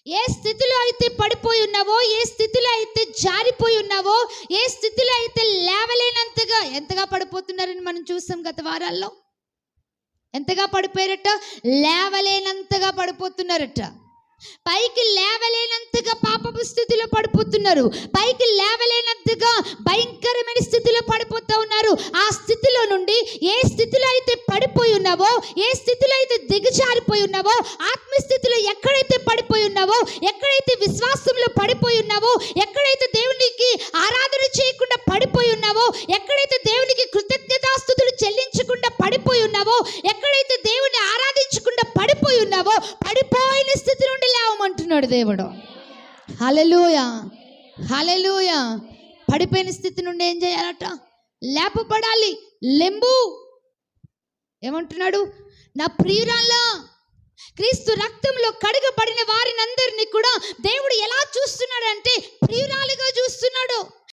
ఏ స్థితిలో అయితే పడిపోయి ఉన్నావో, ఏ స్థితిలో అయితే జారిపోయి ఉన్నావో, ఏ స్థితిలో అయితే లేవలేనంతగా ఎంతగా పడిపోతున్నారని మనం చూసాం గత వారాల్లో. ఎంతగా పడిపోయారట? లేవలేనంతగా పడిపోతున్నారట. పైకి లేవలేనంతగా పాపపు స్థితిలో పడిపోతున్నారు. పైకి లేవలేనంతగా భయంకరమైన స్థితిలో పడిపోతూ ఉన్నారు. ఆ స్థితిలో నుండి ఏ స్థితిలో అయితే పడిపోయి ఉన్నావో, ఏ స్థితిలో అయితే దిగజారిపోయి ఉన్నావో, ఆత్మస్థితిలో ఎక్కడైతే పడిపోయి ఉన్నావో, ఎక్కడైతే విశ్వాసంలో పడిపోయి ఉన్నావో, ఎక్కడైతే దేవునికి ఆరాధన చేయకుండా పడిపోయి ఉన్నావో, ఎక్కడైతే దేవునికి కృతజ్ఞతాస్తుతులు చెల్లించకుండా పడిపోయి ఉన్నావో, ఎక్కడైతే దేవుని ఆరాధించకుండా పడిపోయి ఉన్నావో, పడిపోయిన స్థితి నుండి లేవమంటున్నాడు దేవుడు. హల్లెలూయా, హల్లెలూయా. పడిపోయిన స్థితి నుండి ఏం చేయాలట? లేపబడాలి. లెంబు ఏమంటున్నాడు? నా ప్రియురాలా, క్రీస్తు రక్తంలో కడగబడిన వారిని అందరినీ కూడా దేవుడు ఎలా చూస్తున్నాడంటే